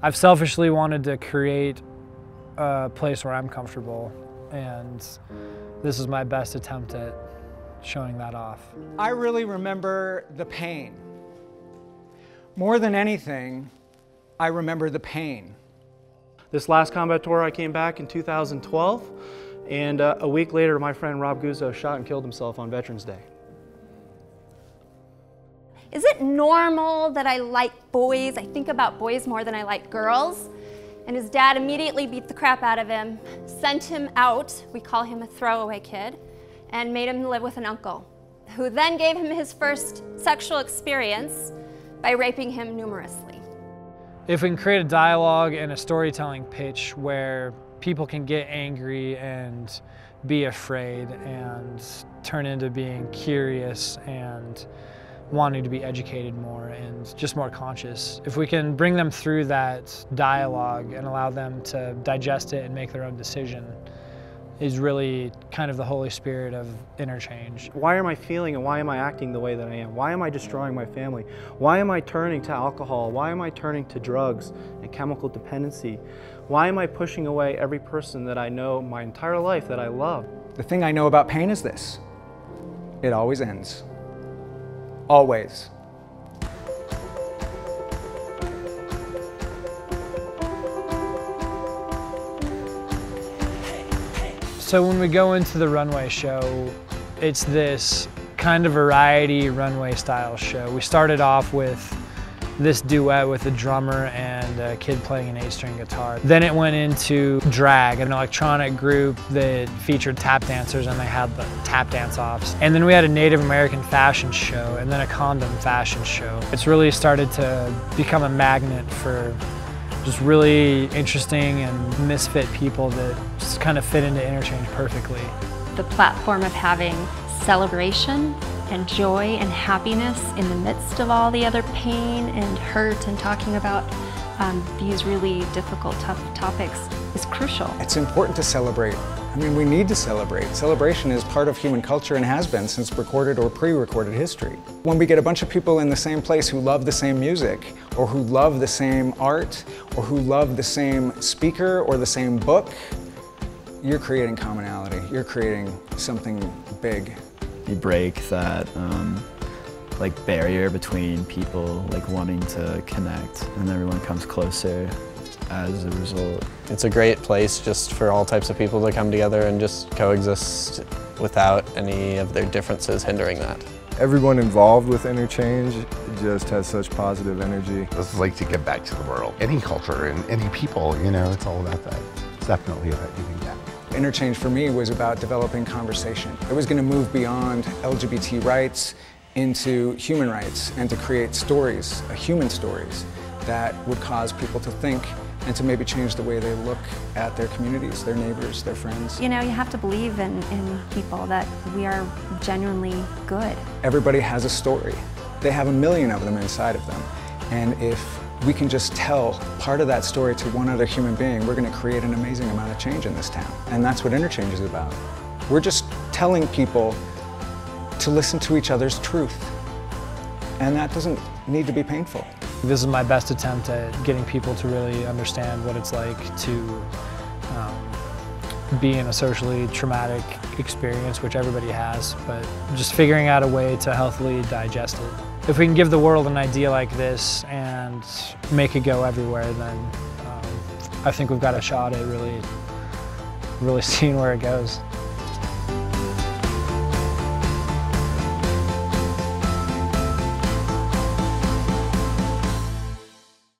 I've selfishly wanted to create a place where I'm comfortable, and this is my best attempt at showing that off. I really remember the pain. More than anything, I remember the pain. This last combat tour, I came back in 2012, and a week later, my friend Rob Guzzo shot and killed himself on Veterans Day. Is it normal that I like boys? I think about boys more than I like girls. And his dad immediately beat the crap out of him, sent him out, we call him a throwaway kid, and made him live with an uncle, who then gave him his first sexual experience by raping him numerously. If we can create a dialogue and a storytelling pitch where people can get angry and be afraid and turn into being curious and wanting to be educated more and just more conscious. If we can bring them through that dialogue and allow them to digest it and make their own decision, is really kind of the Holy Spirit of Interchange. Why am I feeling and why am I acting the way that I am? Why am I destroying my family? Why am I turning to alcohol? Why am I turning to drugs and chemical dependency? Why am I pushing away every person that I know my entire life that I love? The thing I know about pain is this: it always ends. Always. So when we go into the runway show, it's this kind of variety runway style show. We started off with this duet with a drummer and a kid playing an 8-string guitar. Then it went into drag, an electronic group that featured tap dancers, and they had the tap dance offs. And then we had a Native American fashion show, and then a condom fashion show. It's really started to become a magnet for just really interesting and misfit people that just kind of fit into Interchange perfectly. The platform of having celebration and joy and happiness in the midst of all the other pain and hurt, and talking about these really difficult, tough topics is crucial. It's important to celebrate. I mean, we need to celebrate. Celebration is part of human culture and has been since recorded or pre-recorded history. When we get a bunch of people in the same place who love the same music, or who love the same art, or who love the same speaker or the same book, you're creating commonality. You're creating something big. You break that like barrier between people like wanting to connect, and everyone comes closer as a result. It's a great place just for all types of people to come together and just coexist without any of their differences hindering that. Everyone involved with Interchange just has such positive energy. This is like to give back to the world. Any culture and any people, you know, it's all about that. It's definitely about giving back. Interchange for me was about developing conversation. It was going to move beyond LGBT rights into human rights and to create stories, human stories, that would cause people to think and to maybe change the way they look at their communities, their neighbors, their friends. You know, you have to believe in people, that we are genuinely good. Everybody has a story. They have a million of them inside of them. And if we can just tell part of that story to one other human being, we're going to create an amazing amount of change in this town. And that's what Interchange is about. We're just telling people to listen to each other's truth. And that doesn't need to be painful. This is my best attempt at getting people to really understand what it's like to be in a socially traumatic experience, which everybody has, but just figuring out a way to healthily digest it. If we can give the world an idea like this and make it go everywhere, then I think we've got a shot at really seeing where it goes.